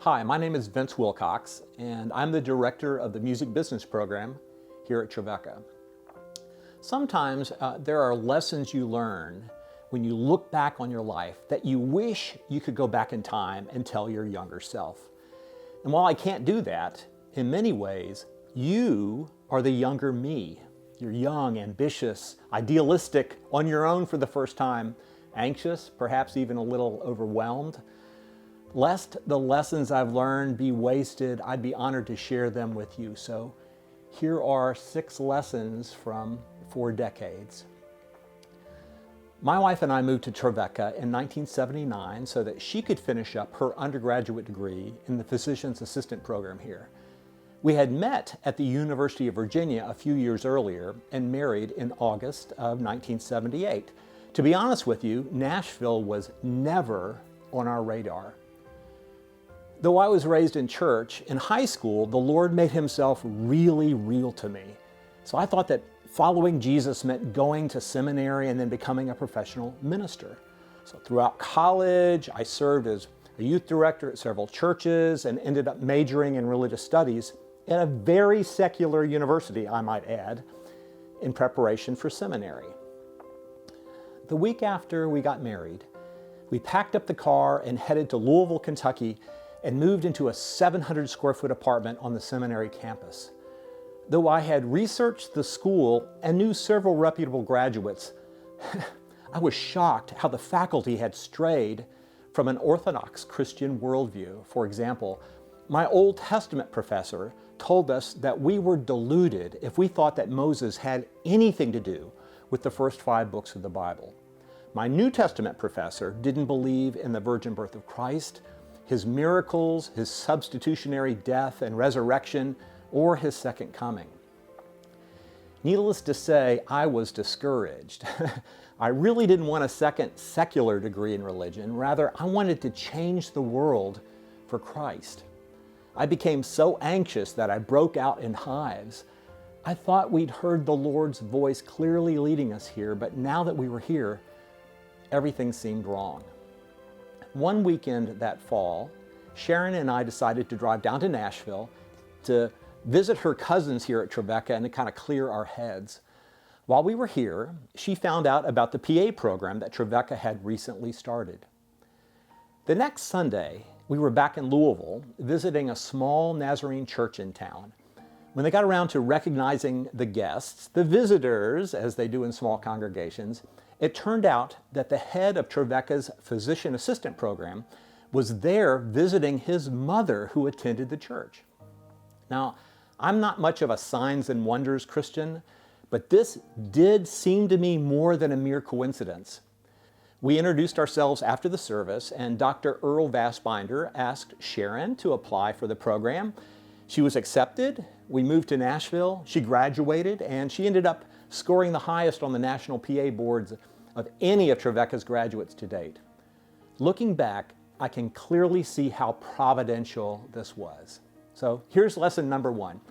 Hi, my name is Vince Wilcox, and I'm the director of the music business program here at Trevecca. Sometimes there are lessons you learn when you look back on your life that you wish you could go back in time and tell your younger self. And while I can't do that, in many ways, you are the younger me. You're young, ambitious, idealistic, on your own for the first time, anxious, perhaps even a little overwhelmed. Lest the lessons I've learned be wasted, I'd be honored to share them with you. So here are 6 lessons from 4 decades. My wife and I moved to Trevecca in 1979 so that she could finish up her undergraduate degree in the physician's assistant program here. We had met at the University of Virginia a few years earlier and married in August of 1978. To be honest with you, Nashville was never on our radar. Though I was raised in church, in high school, the Lord made himself really real to me. So I thought that following Jesus meant going to seminary and then becoming a professional minister. So throughout college, I served as a youth director at several churches and ended up majoring in religious studies at a very secular university, I might add, in preparation for seminary. The week after we got married, we packed up the car and headed to Louisville, Kentucky, and moved into a 700 square foot apartment on the seminary campus. Though I had researched the school and knew several reputable graduates, I was shocked how the faculty had strayed from an Orthodox Christian worldview. For example, my Old Testament professor told us that we were deluded if we thought that Moses had anything to do with the first 5 books of the Bible. My New Testament professor didn't believe in the virgin birth of Christ, his miracles, his substitutionary death and resurrection, or his second coming. Needless to say, I was discouraged. I really didn't want a second secular degree in religion. Rather, I wanted to change the world for Christ. I became so anxious that I broke out in hives. I thought we'd heard the Lord's voice clearly leading us here, but now that we were here, everything seemed wrong. One weekend that fall, Sharon and I decided to drive down to Nashville to visit her cousins here at Trevecca and to kind of clear our heads. While we were here, she found out about the PA program that Trevecca had recently started. The next Sunday, we were back in Louisville visiting a small Nazarene church in town. When they got around to recognizing the guests, the visitors, as they do in small congregations, it turned out that the head of Trevecca's physician assistant program was there visiting his mother who attended the church. Now, I'm not much of a signs and wonders Christian, but this did seem to me more than a mere coincidence. We introduced ourselves after the service, and Dr. Earl Vassbinder asked Sharon to apply for the program. She was accepted. We moved to Nashville. She graduated, and she ended up scoring the highest on the national PA boards of any of Trevecca's graduates to date. Looking back, I can clearly see how providential this was. So here's lesson number 1.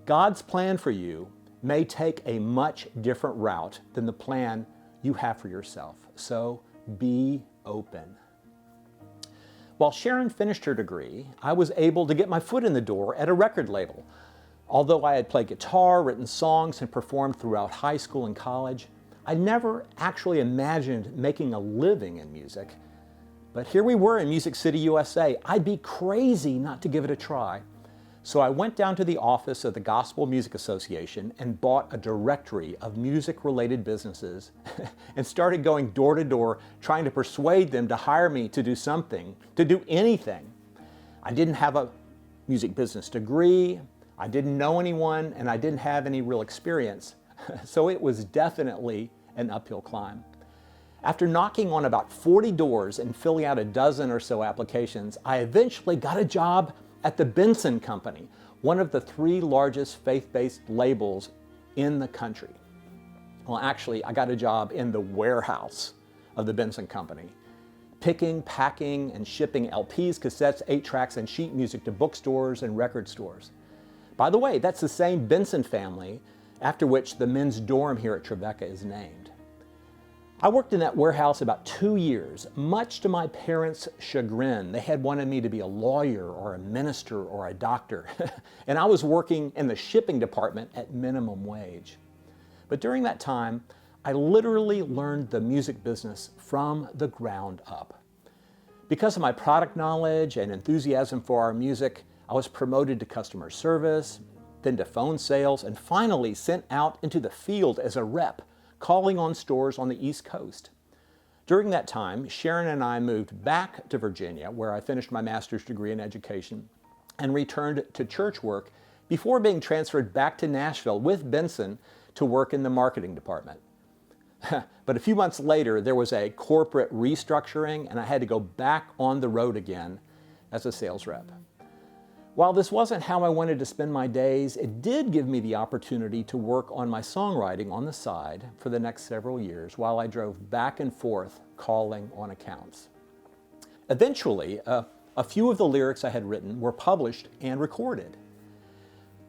God's plan for you may take a much different route than the plan you have for yourself. So be open. While Sharon finished her degree, I was able to get my foot in the door at a record label. Although I had played guitar, written songs, and performed throughout high school and college, I never actually imagined making a living in music. But here we were in Music City, USA. I'd be crazy not to give it a try. So I went down to the office of the Gospel Music Association and bought a directory of music-related businesses and started going door to door trying to persuade them to hire me to do something, to do anything. I didn't have a music business degree, I didn't know anyone, and I didn't have any real experience. So it was definitely an uphill climb. After knocking on about 40 doors and filling out a dozen or so applications, I eventually got a job at the Benson Company, one of the 3 largest faith-based labels in the country. Well, actually, I got a job in the warehouse of the Benson Company, picking, packing, and shipping LPs, cassettes, 8-tracks, and sheet music to bookstores and record stores. By the way, that's the same Benson family after which the men's dorm here at Trevecca is named. I worked in that warehouse about 2 years, much to my parents' chagrin. They had wanted me to be a lawyer or a minister or a doctor, and I was working in the shipping department at minimum wage. But during that time, I literally learned the music business from the ground up. Because of my product knowledge and enthusiasm for our music, I was promoted to customer service, then to phone sales, and finally sent out into the field as a rep, calling on stores on the East Coast. During that time, Sharon and I moved back to Virginia, where I finished my master's degree in education, and returned to church work before being transferred back to Nashville with Benson to work in the marketing department. But a few months later, there was a corporate restructuring, and I had to go back on the road again as a sales rep. While this wasn't how I wanted to spend my days, it did give me the opportunity to work on my songwriting on the side for the next several years while I drove back and forth calling on accounts. Eventually, a few of the lyrics I had written were published and recorded.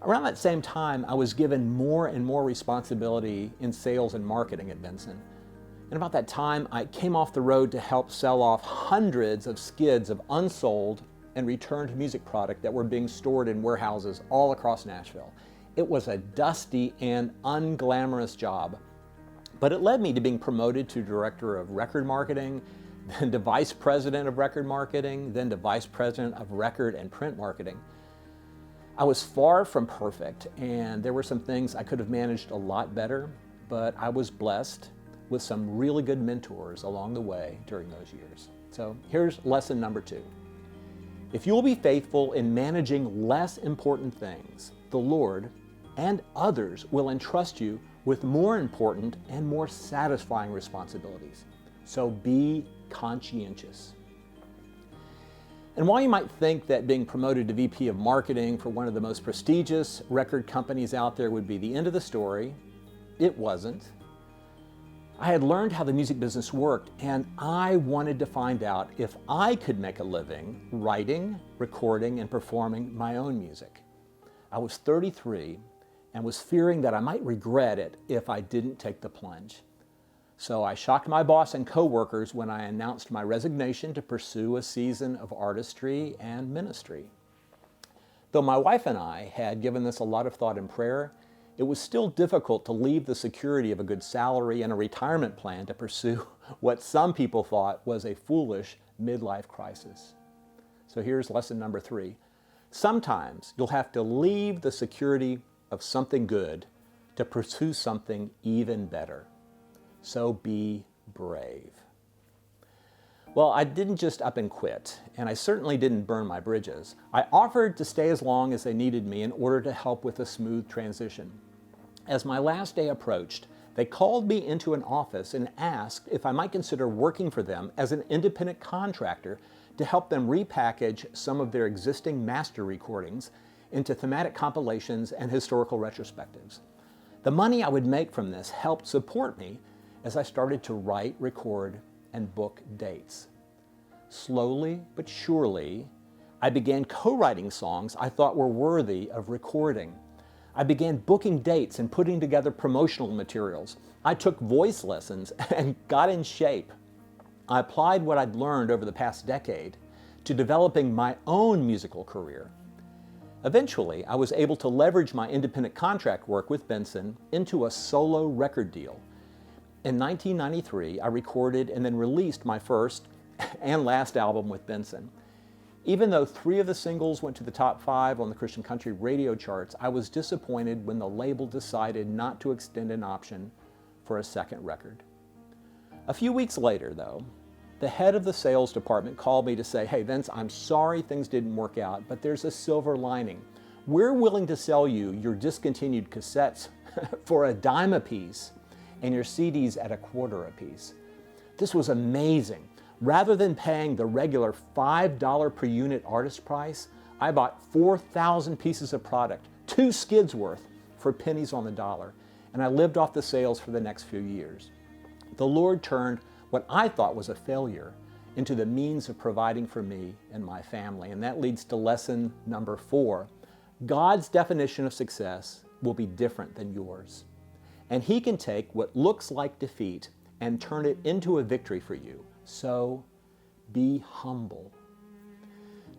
Around that same time, I was given more and more responsibility in sales and marketing at Benson. And about that time, I came off the road to help sell off hundreds of skids of unsold and returned music product that were being stored in warehouses all across Nashville. It was a dusty and unglamorous job, but it led me to being promoted to director of record marketing, then to vice president of record marketing, then to vice president of record and print marketing. I was far from perfect, and there were some things I could have managed a lot better, but I was blessed with some really good mentors along the way during those years. So here's lesson number 2. If you will be faithful in managing less important things, the Lord and others will entrust you with more important and more satisfying responsibilities. So be conscientious. And while you might think that being promoted to VP of Marketing for one of the most prestigious record companies out there would be the end of the story, it wasn't. I had learned how the music business worked, and I wanted to find out if I could make a living writing, recording, and performing my own music. I was 33 and was fearing that I might regret it if I didn't take the plunge. So I shocked my boss and coworkers when I announced my resignation to pursue a season of artistry and ministry. Though my wife and I had given this a lot of thought and prayer, it was still difficult to leave the security of a good salary and a retirement plan to pursue what some people thought was a foolish midlife crisis. So here's lesson number 3. Sometimes you'll have to leave the security of something good to pursue something even better. So be brave. Well, I didn't just up and quit, and I certainly didn't burn my bridges. I offered to stay as long as they needed me in order to help with a smooth transition. As my last day approached, they called me into an office and asked if I might consider working for them as an independent contractor to help them repackage some of their existing master recordings into thematic compilations and historical retrospectives. The money I would make from this helped support me as I started to write, record, and book dates. Slowly but surely, I began co-writing songs I thought were worthy of recording. I began booking dates and putting together promotional materials. I took voice lessons and got in shape. I applied what I'd learned over the past decade to developing my own musical career. Eventually, I was able to leverage my independent contract work with Benson into a solo record deal. In 1993, I recorded and then released my first and last album with Benson. Even though 3 of the singles went to the top 5 on the Christian country radio charts, I was disappointed when the label decided not to extend an option for a second record. A few weeks later, though, the head of the sales department called me to say, "Hey Vince, I'm sorry things didn't work out, but there's a silver lining. We're willing to sell you your discontinued cassettes for a dime a piece and your CDs at $0.25 a piece." This was amazing. Rather than paying the regular $5 per unit artist price, I bought 4,000 pieces of product, 2 skids worth, for pennies on the dollar, and I lived off the sales for the next few years. The Lord turned what I thought was a failure into the means of providing for me and my family, and that leads to lesson number 4. God's definition of success will be different than yours, and He can take what looks like defeat and turn it into a victory for you. So be humble.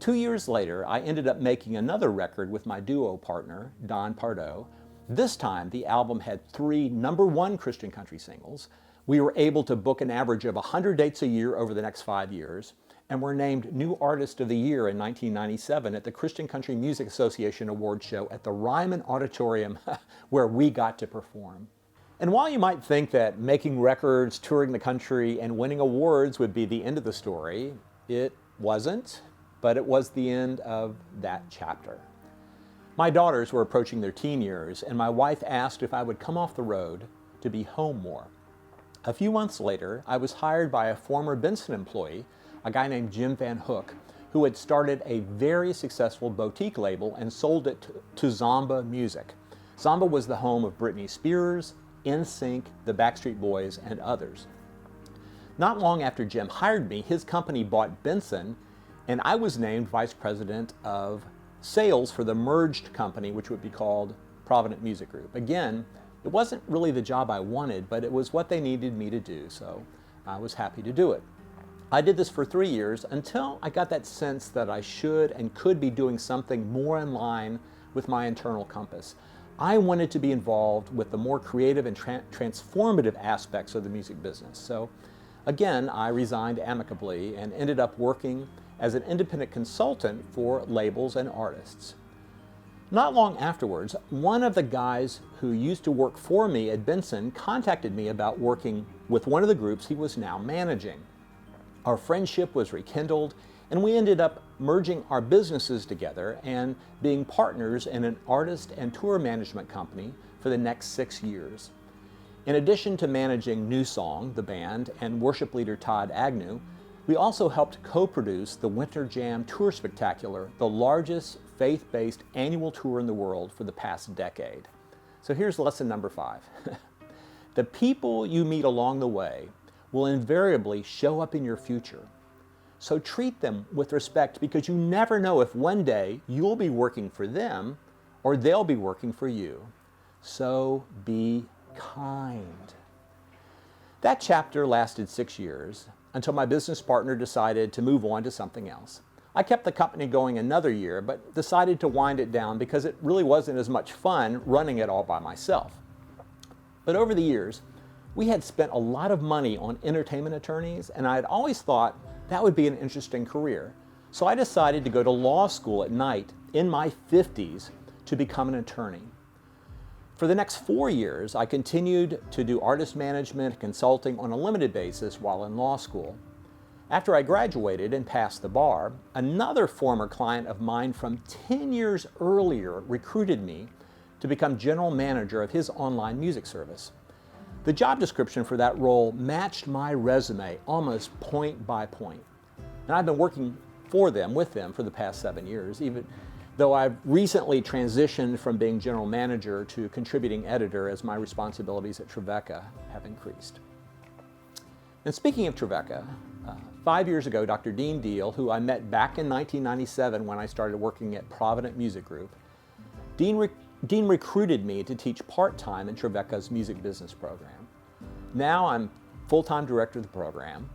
2 years later, I ended up making another record with my duo partner, Don Pardo. This time, the album had 3 #1 Christian country singles. We were able to book an average of 100 dates a year over the next 5 years, and were named New Artist of the Year in 1997 at the Christian Country Music Association Awards Show at the Ryman Auditorium, where we got to perform. And while you might think that making records, touring the country, and winning awards would be the end of the story, it wasn't, but it was the end of that chapter. My daughters were approaching their teen years, and my wife asked if I would come off the road to be home more. A few months later, I was hired by a former Benson employee, a guy named Jim Van Hook, who had started a very successful boutique label and sold it to Zomba Music. Zomba was the home of Britney Spears, NSYNC, the Backstreet Boys, and others. Not long after Jim hired me, his company bought Benson, and I was named Vice President of Sales for the merged company, which would be called Provident Music Group. Again, it wasn't really the job I wanted, but it was what they needed me to do, so I was happy to do it. I did this for 3 years until I got that sense that I should and could be doing something more in line with my internal compass. I wanted to be involved with the more creative and transformative aspects of the music business. So again, I resigned amicably and ended up working as an independent consultant for labels and artists. Not long afterwards, one of the guys who used to work for me at Benson contacted me about working with one of the groups he was now managing. Our friendship was rekindled, and we ended up merging our businesses together and being partners in an artist and tour management company for the next 6 years. In addition to managing New Song, the band, and worship leader Todd Agnew, we also helped co-produce the Winter Jam Tour Spectacular, the largest faith-based annual tour in the world for the past decade. So here's lesson number 5. The people you meet along the way will invariably show up in your future. So treat them with respect, because you never know if one day you'll be working for them or they'll be working for you. So be kind. That chapter lasted 6 years until my business partner decided to move on to something else. I kept the company going another year, but decided to wind it down because it really wasn't as much fun running it all by myself. But over the years, we had spent a lot of money on entertainment attorneys, and I had always thought that would be an interesting career. So I decided to go to law school at night in my 50s to become an attorney. For the next 4 years, I continued to do artist management and consulting on a limited basis while in law school. After I graduated and passed the bar, another former client of mine from 10 years earlier recruited me to become general manager of his online music service. The job description for that role matched my resume almost point by point. And I've been working with them for the past 7 years, even though I've recently transitioned from being general manager to contributing editor as my responsibilities at Trevecca have increased. And speaking of Trevecca, 5 years ago, Dr. Dean Deal, who I met back in 1997 when I started working at Provident Music Group, Dean recruited me to teach part-time in Trevecca's music business program. Now I'm full-time director of the program.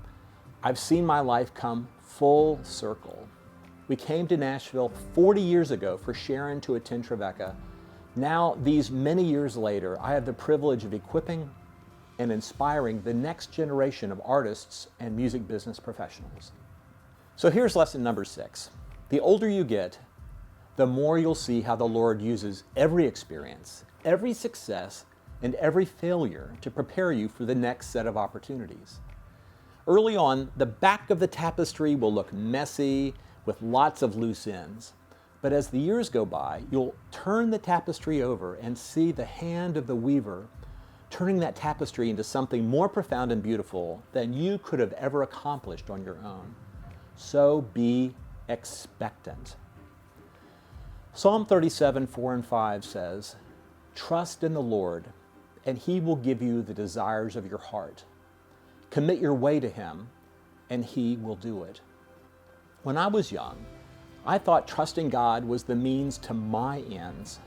I've seen my life come full circle. We came to Nashville 40 years ago for Sharon to attend Trevecca. Now, these many years later, I have the privilege of equipping and inspiring the next generation of artists and music business professionals. So here's lesson number 6. The older you get, the more you'll see how the Lord uses every experience, every success, and every failure to prepare you for the next set of opportunities. Early on, the back of the tapestry will look messy with lots of loose ends. But as the years go by, you'll turn the tapestry over and see the hand of the weaver turning that tapestry into something more profound and beautiful than you could have ever accomplished on your own. So be expectant. Psalm 37, 4 and 5 says, "Trust in the Lord, and He will give you the desires of your heart. Commit your way to Him, and He will do it." When I was young, I thought trusting God was the means to my ends.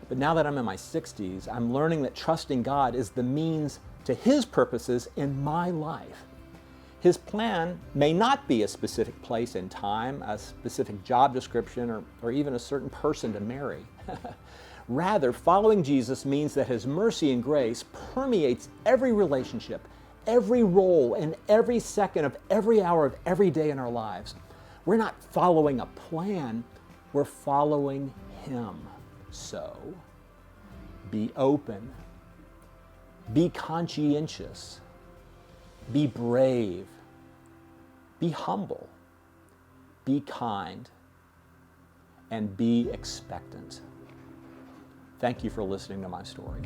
But now that I'm in my 60s, I'm learning that trusting God is the means to His purposes in my life. His plan may not be a specific place and time, a specific job description, or even a certain person to marry. Rather, following Jesus means that His mercy and grace permeates every relationship, every role, and every second of every hour of every day in our lives. We're not following a plan, we're following Him. So, be open, be conscientious, be brave, be humble, be kind, and be expectant. Thank you for listening to my story.